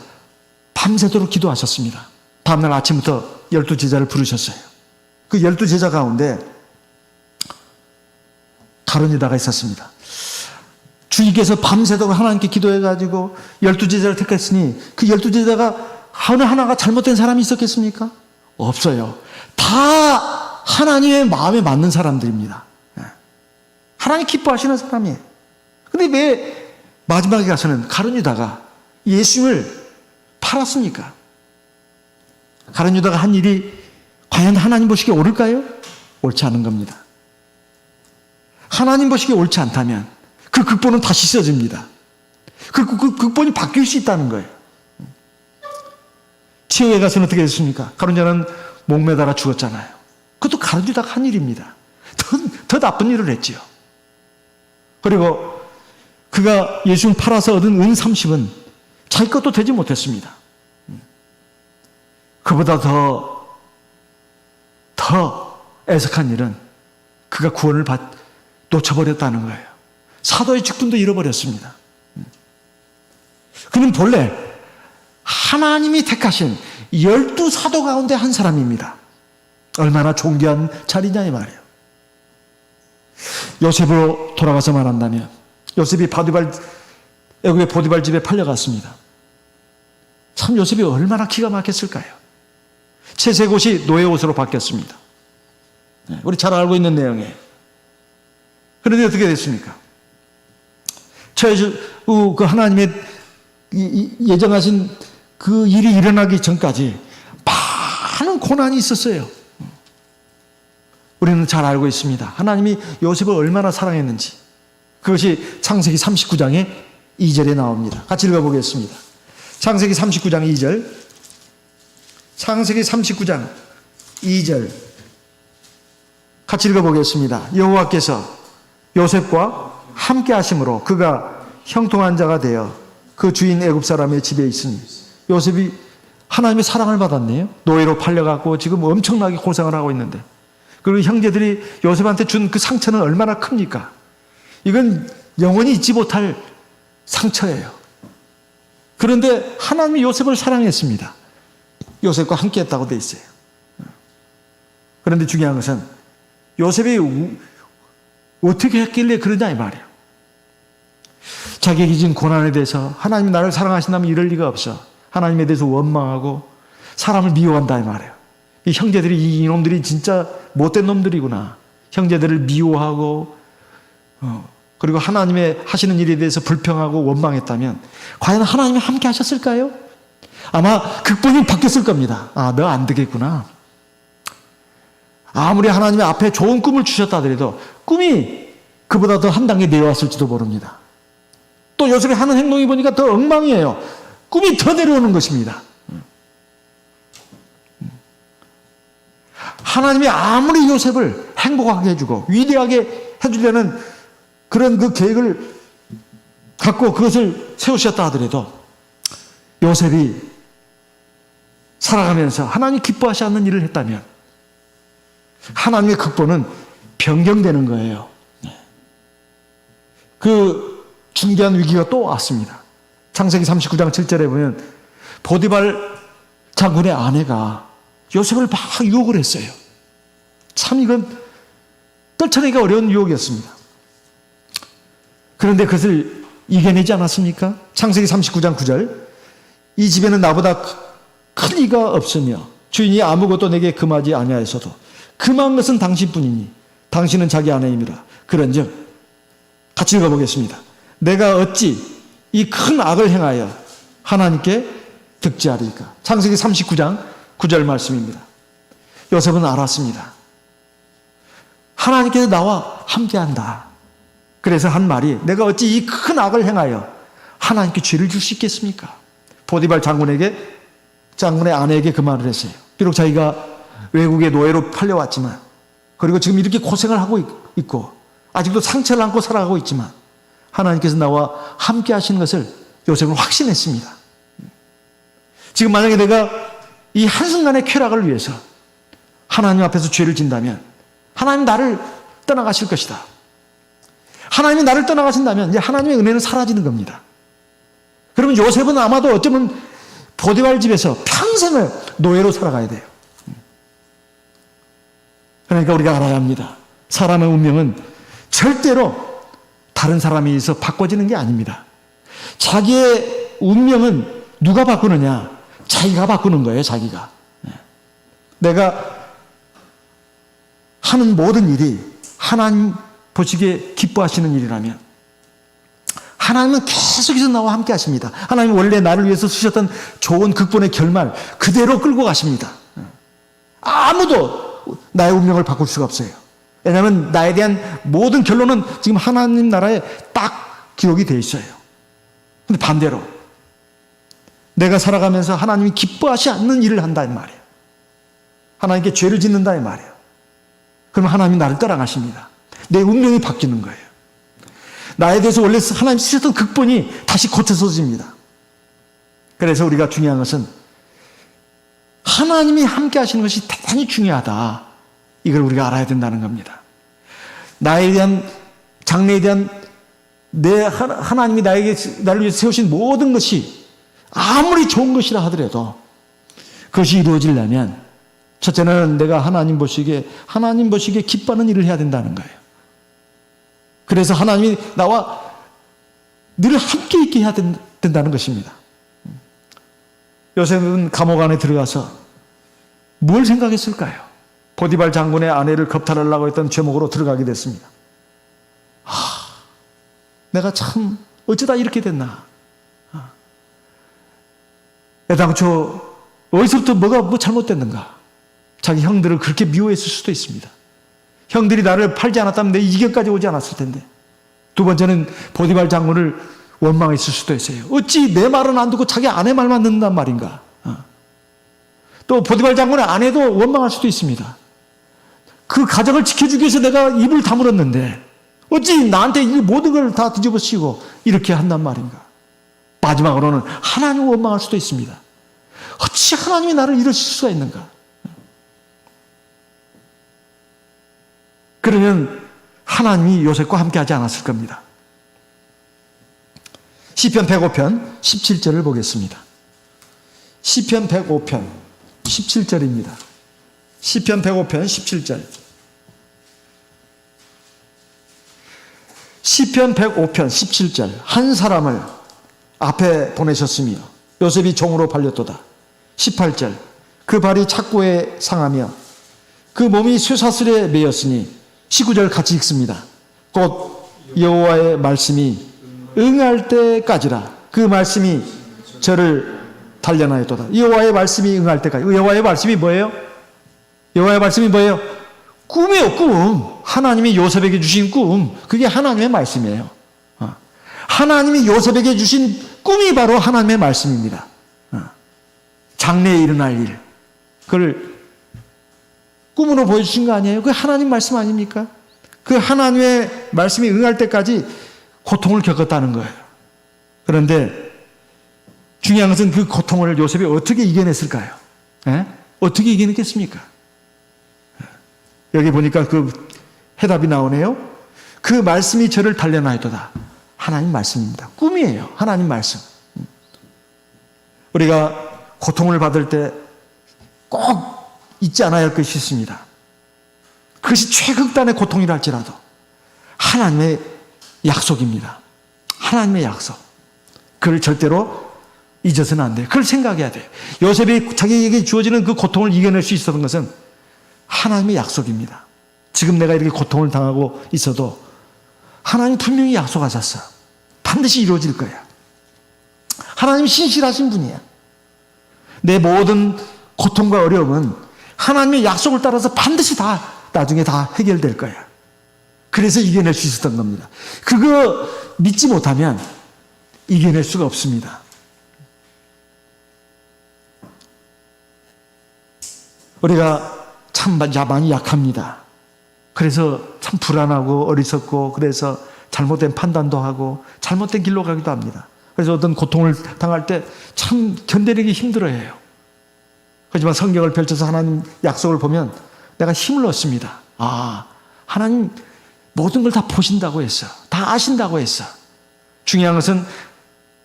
밤새도록 기도하셨습니다. 다음날 아침부터 12제자를 부르셨어요. 그 12제자 가운데 가룟 유다가 있었습니다. 주님께서 밤새도록 하나님께 기도해가지고 12제자를 택했으니 그 12제자가 어느 하나가 잘못된 사람이 있었겠습니까? 없어요. 다 하나님의 마음에 맞는 사람들입니다. 하나님 기뻐하시는 사람이에요. 근데 왜 마지막에 가서는 가룟 유다가 예수님을 팔았습니까? 가룟 유다가 한 일이 과연 하나님 보시기에 옳을까요? 옳지 않은 겁니다. 하나님 보시기에 옳지 않다면 그 극본은 다시 써집니다. 그 극본이 바뀔 수 있다는 거예요. 치유에 가서는 어떻게 됐습니까? 가룟 유다는 목매달아 죽었잖아요. 그것도 가룟 유다가 한 일입니다. 더 나쁜 일을 했지요. 그리고 그가 예수를 팔아서 얻은 은 30은 자기 것도 되지 못했습니다. 그보다 더 애석한 일은 그가 구원을 놓쳐버렸다는 거예요. 사도의 직분도 잃어버렸습니다. 그는 본래 하나님이 택하신 12사도 가운데 한 사람입니다. 얼마나 존귀한 자리냐 이 말이에요. 요셉으로 돌아가서 말한다면 요셉이 애굽의 보디발 집에 팔려갔습니다. 참 요셉이 얼마나 기가 막혔을까요? 채색 옷이 노예 옷으로 바뀌었습니다. 우리 잘 알고 있는 내용이에요. 그런데 어떻게 됐습니까? 그 하나님의 예정하신 그 일이 일어나기 전까지 많은 고난이 있었어요. 우리는 잘 알고 있습니다. 하나님이 요셉을 얼마나 사랑했는지. 그것이 창세기 39장의 2절에 나옵니다. 같이 읽어보겠습니다. 창세기 39장 2절. 창세기 39장 2절. 같이 읽어보겠습니다. 여호와께서 요셉과 함께 하심으로 그가 형통한 자가 되어 그 주인 애굽 사람의 집에 있으니 요셉이 하나님의 사랑을 받았네요. 노예로 팔려갖고 지금 엄청나게 고생을 하고 있는데 그리고 형제들이 요셉한테 준 그 상처는 얼마나 큽니까? 이건 영원히 잊지 못할 상처예요. 그런데 하나님이 요셉을 사랑했습니다. 요셉과 함께 했다고 돼 있어요. 그런데 중요한 것은 요셉이 어떻게 했길래 그러냐 이 말이에요. 자기에게 진 고난에 대해서 하나님이 나를 사랑하신다면 이럴 리가 없어. 하나님에 대해서 원망하고 사람을 미워한다 이 말이에요. 이 형제들이 이놈들이 진짜 못된 놈들이구나. 형제들을 미워하고 그리고 하나님의 하시는 일에 대해서 불평하고 원망했다면 과연 하나님이 함께 하셨을까요? 아마 극본이 바뀌었을 겁니다. 아, 너 안 되겠구나. 아무리 하나님의 앞에 좋은 꿈을 주셨다 하더라도 꿈이 그보다 더 한 단계 내려왔을지도 모릅니다. 또 요셉이 하는 행동이 보니까 더 엉망이에요. 꿈이 더 내려오는 것입니다. 하나님이 아무리 요셉을 행복하게 해주고 위대하게 해주려는 그런 그 계획을 갖고 그것을 세우셨다 하더라도 요셉이 살아가면서 하나님 기뻐하지 않는 일을 했다면 하나님의 극보는 변경되는 거예요. 그 중대한 위기가 또 왔습니다. 창세기 39장 7절에 보면 보디발 장군의 아내가 요셉을 막 유혹을 했어요. 참 이건 떨쳐내기가 어려운 유혹이었습니다. 그런데 그것을 이겨내지 않았습니까? 창세기 39장 9절 이 집에는 나보다 큰 이가 없으며 주인이 아무것도 내게 금하지 아니하였어도 금한 것은 당신뿐이니 당신은 자기 아내임이라. 그런즉 같이 읽어보겠습니다. 내가 어찌 이 큰 악을 행하여 하나님께 득지하리까? 창세기 39장 9절 말씀입니다. 요셉은 알았습니다. 하나님께서 나와 함께한다. 그래서 한 말이 내가 어찌 이 큰 악을 행하여 하나님께 죄를 줄 수 있겠습니까? 보디발 장군의 아내에게 그 말을 했어요. 비록 자기가 외국의 노예로 팔려왔지만 그리고 지금 이렇게 고생을 하고 있고 아직도 상처를 안고 살아가고 있지만 하나님께서 나와 함께 하시는 것을 요셉은 확신했습니다. 지금 만약에 내가 이 한순간의 쾌락을 위해서 하나님 앞에서 죄를 진다면 하나님 나를 떠나가실 것이다. 하나님이 나를 떠나가신다면 이제 하나님의 은혜는 사라지는 겁니다. 그러면 요셉은 아마도 어쩌면 보디발 집에서 평생을 노예로 살아가야 돼요. 그러니까 우리가 알아야 합니다. 사람의 운명은 절대로 다른 사람에 의해서 바꿔지는 게 아닙니다. 자기의 운명은 누가 바꾸느냐? 자기가 바꾸는 거예요, 자기가. 내가 하는 모든 일이 하나님 보시기에 기뻐하시는 일이라면 하나님은 계속해서 나와 함께 하십니다. 하나님은 원래 나를 위해서 쓰셨던 좋은 극본의 결말 그대로 끌고 가십니다. 아무도 나의 운명을 바꿀 수가 없어요. 왜냐하면 나에 대한 모든 결론은 지금 하나님 나라에 딱 기록이 되어 있어요. 근데 반대로 내가 살아가면서 하나님이 기뻐하지 않는 일을 한다는 말이에요. 하나님께 죄를 짓는다는 말이에요. 그러면 하나님이 나를 떠나가십니다. 내 운명이 바뀌는 거예요. 나에 대해서 원래 하나님 쓰셨던 극본이 다시 고쳐서집니다. 그래서 우리가 중요한 것은 하나님이 함께 하시는 것이 대단히 중요하다. 이걸 우리가 알아야 된다는 겁니다. 나에 대한 장래에 대한 하나님이 나를 위해 세우신 모든 것이 아무리 좋은 것이라 하더라도 그것이 이루어지려면 첫째는 내가 하나님 보시기에 기뻐하는 일을 해야 된다는 거예요. 그래서 하나님이 나와 늘 함께 있게 해야 된다는 것입니다. 요셉은 감옥 안에 들어가서 뭘 생각했을까요? 보디발 장군의 아내를 겁탈하려고 했던 죄목으로 들어가게 됐습니다. 내가 참 어쩌다 이렇게 됐나. 애당초 어디서부터 뭐가 잘못됐는가. 자기 형들을 그렇게 미워했을 수도 있습니다. 형들이 나를 팔지 않았다면 내 이견까지 오지 않았을 텐데. 두 번째는 보디발 장군을 원망했을 수도 있어요. 어찌 내 말은 안 듣고 자기 아내 말만 듣는단 말인가. 또 보디발 장군의 아내도 원망할 수도 있습니다. 그 가정을 지켜주기 위해서 내가 입을 다물었는데 어찌 나한테 이 모든 걸 다 뒤집어 씌우고 이렇게 한단 말인가. 마지막으로는 하나님을 원망할 수도 있습니다. 어찌 하나님이 나를 이러실 수가 있는가. 그러면 하나님이 요셉과 함께 하지 않았을 겁니다. 시편 105편 17절을 보겠습니다. 시편 105편 17절입니다. 시편 105편 17절. 시편 105편 17절. 한 사람을 앞에 보내셨으며 요셉이 종으로 팔렸도다. 18절. 그 발이 착고에 상하며 그 몸이 쇠사슬에 매였으니 19절 같이 읽습니다. 곧 여호와의 말씀이 응할 때까지라. 그 말씀이 저를 단련하였도다. 여호와의 말씀이 응할 때까지. 여호와의 말씀이 뭐예요? 여호와의 말씀이 뭐예요? 꿈이에요, 꿈. 하나님이 요셉에게 주신 꿈. 그게 하나님의 말씀이에요. 하나님이 요셉에게 주신 꿈이 바로 하나님의 말씀입니다. 장래에 일어날 일. 그걸 꿈으로 보여주신 거 아니에요? 그게 하나님 말씀 아닙니까? 그 하나님의 말씀이 응할 때까지 고통을 겪었다는 거예요. 그런데 중요한 것은 그 고통을 요셉이 어떻게 이겨냈을까요? 예? 어떻게 이겨냈겠습니까? 여기 보니까 그 해답이 나오네요. 그 말씀이 저를 단련하였도다. 하나님 말씀입니다. 꿈이에요. 하나님 말씀. 우리가 고통을 받을 때 꼭 잊지 않아야 할 것이 있습니다. 그것이 최극단의 고통이라 할지라도 하나님의 약속입니다. 하나님의 약속. 그걸 절대로 잊어서는 안 돼요. 그걸 생각해야 돼요. 요셉이 자기에게 주어지는 그 고통을 이겨낼 수 있었던 것은 하나님의 약속입니다. 지금 내가 이렇게 고통을 당하고 있어도 하나님 분명히 약속하셨어요. 반드시 이루어질 거야. 하나님 신실하신 분이야. 내 모든 고통과 어려움은 하나님의 약속을 따라서 반드시 다 나중에 다 해결될 거야. 그래서 이겨낼 수 있었던 겁니다. 그거 믿지 못하면 이겨낼 수가 없습니다. 우리가 참 많이 약합니다. 그래서 참 불안하고 어리석고 그래서 잘못된 판단도 하고 잘못된 길로 가기도 합니다. 그래서 어떤 고통을 당할 때 참 견뎌내기 힘들어해요. 하지만 성경을 펼쳐서 하나님 약속을 보면 내가 힘을 얻습니다. 아, 하나님 모든 걸 다 보신다고 했어. 다 아신다고 했어. 중요한 것은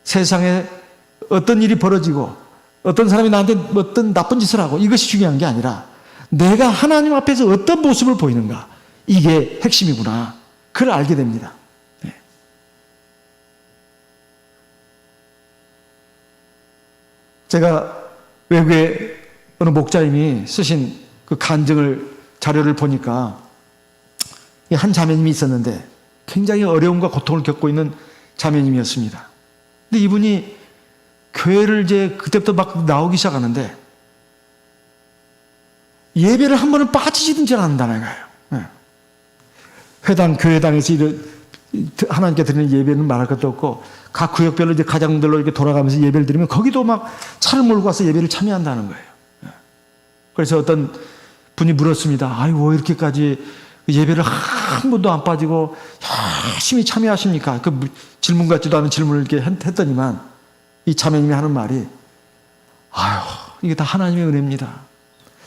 세상에 어떤 일이 벌어지고 어떤 사람이 나한테 어떤 나쁜 짓을 하고 이것이 중요한 게 아니라 내가 하나님 앞에서 어떤 모습을 보이는가. 이게 핵심이구나. 그걸 알게 됩니다. 네. 제가 외국에 어느 목자님이 쓰신 그 간증을 자료를 보니까 한 자매님이 있었는데 굉장히 어려움과 고통을 겪고 있는 자매님이었습니다. 근데 이분이 교회를 이제 그때부터 막 나오기 시작하는데 예배를 한 번은 빠지지든지 않는다는 거예요. 네. 회당, 교회당에서 하나님께 드리는 예배는 말할 것도 없고 각 구역별로 이제 가정들로 이렇게 돌아가면서 예배를 드리면 거기도 막 차를 몰고 와서 예배를 참여한다는 거예요. 네. 그래서 어떤 분이 물었습니다. 아이고, 왜 이렇게까지 예배를 한 번도 안 빠지고 열심히 참여하십니까? 그 질문 같지도 않은 질문을 이렇게 했더니만 이 자매님이 하는 말이 아유, 이게 다 하나님의 은혜입니다.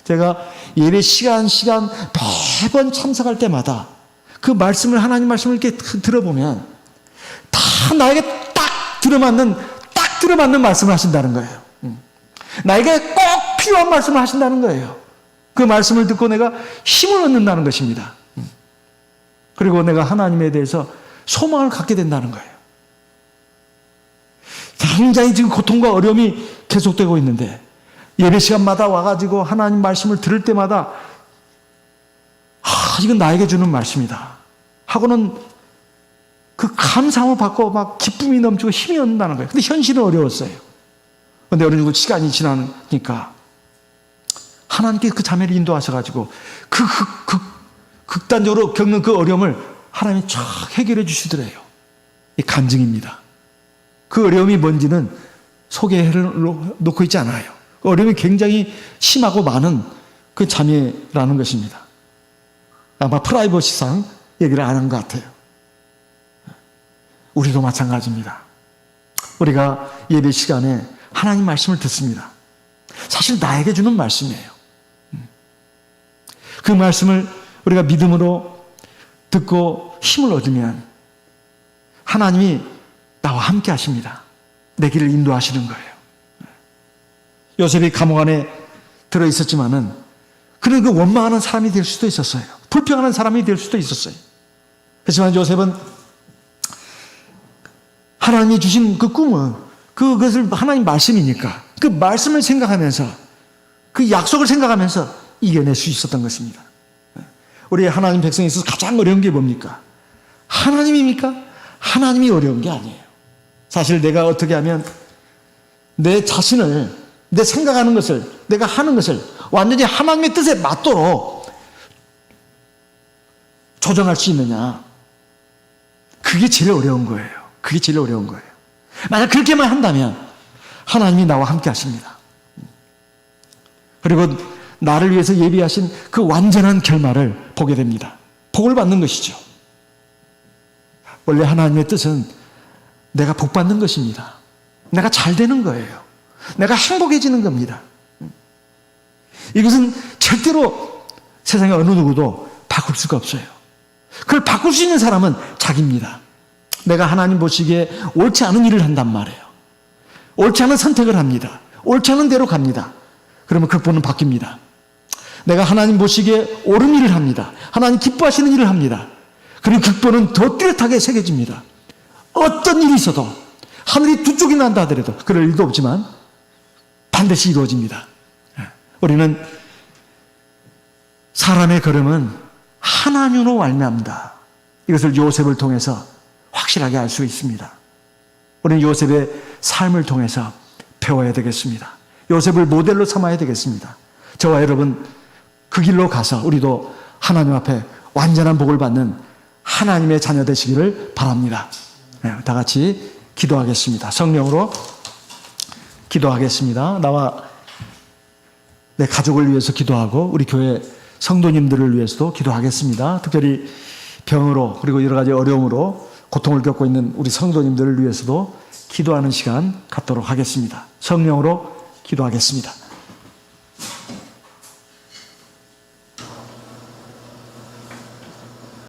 제가 예배 시간 매번 참석할 때마다 그 말씀을 하나님 말씀을 이렇게 들어보면 다 나에게 딱 들어맞는 말씀을 하신다는 거예요. 나에게 꼭 필요한 말씀을 하신다는 거예요. 그 말씀을 듣고 내가 힘을 얻는다는 것입니다. 그리고 내가 하나님에 대해서 소망을 갖게 된다는 거예요. 굉장히 지금 고통과 어려움이 계속되고 있는데 예배 시간마다 와가지고 하나님 말씀을 들을 때마다 이건 나에게 주는 말씀이다 하고는 그 감사함을 받고 막 기쁨이 넘치고 힘이 얻는다는 거예요. 근데 현실은 어려웠어요. 근데 어느 정도 시간이 지나니까 하나님께 그 자매를 인도하셔가지고 극단적으로 겪는 그 어려움을 하나님이 쫙 해결해 주시더래요. 이 간증입니다. 그 어려움이 뭔지는 소개를 놓고 있지 않아요. 어려움이 굉장히 심하고 많은 그 자매라는 것입니다. 아마 프라이버시상 얘기를 안 한 것 같아요. 우리도 마찬가지입니다. 우리가 예배 시간에 하나님 말씀을 듣습니다. 사실 나에게 주는 말씀이에요. 그 말씀을 우리가 믿음으로 듣고 힘을 얻으면 하나님이 나와 함께 하십니다. 내 길을 인도하시는 거예요. 요셉이 감옥 안에 들어있었지만은 그는 그 원망하는 사람이 될 수도 있었어요. 불평하는 사람이 될 수도 있었어요. 하지만 요셉은 하나님이 주신 그 꿈은 그것을 하나님 말씀이니까 그 말씀을 생각하면서 그 약속을 생각하면서 이겨낼 수 있었던 것입니다. 우리 하나님 백성에 있어서 가장 어려운 게 뭡니까? 하나님입니까? 하나님이 어려운 게 아니에요. 사실 내가 어떻게 하면 내 자신을, 내 생각하는 것을, 내가 하는 것을 완전히 하나님의 뜻에 맞도록 조정할 수 있느냐. 그게 제일 어려운 거예요. 그게 제일 어려운 거예요. 만약 그렇게만 한다면 하나님이 나와 함께 하십니다. 그리고 나를 위해서 예비하신 그 완전한 결말을 보게 됩니다. 복을 받는 것이죠. 원래 하나님의 뜻은 내가 복 받는 것입니다. 내가 잘 되는 거예요. 내가 행복해지는 겁니다. 이것은 절대로 세상에 어느 누구도 바꿀 수가 없어요. 그걸 바꿀 수 있는 사람은 자기입니다. 내가 하나님 보시기에 옳지 않은 일을 한단 말이에요. 옳지 않은 선택을 합니다. 옳지 않은 대로 갑니다. 그러면 극보는 바뀝니다. 내가 하나님 보시기에 옳은 일을 합니다. 하나님 기뻐하시는 일을 합니다. 그리고 극보는 더 뚜렷하게 새겨집니다. 어떤 일이 있어도 하늘이 두 쪽이 난다 하더라도 그럴 일도 없지만 반드시 이루어집니다. 우리는 사람의 걸음은 하나님으로 말미암다. 이것을 요셉을 통해서 확실하게 알 수 있습니다. 우리는 요셉의 삶을 통해서 배워야 되겠습니다. 요셉을 모델로 삼아야 되겠습니다. 저와 여러분 그 길로 가서 우리도 하나님 앞에 완전한 복을 받는 하나님의 자녀 되시기를 바랍니다. 다 같이 기도하겠습니다. 성령으로 기도하겠습니다. 나와 내 가족을 위해서 기도하고 우리 교회 성도님들을 위해서도 기도하겠습니다. 특별히 병으로 그리고 여러 가지 어려움으로 고통을 겪고 있는 우리 성도님들을 위해서도 기도하는 시간 갖도록 하겠습니다. 성령으로 기도하겠습니다.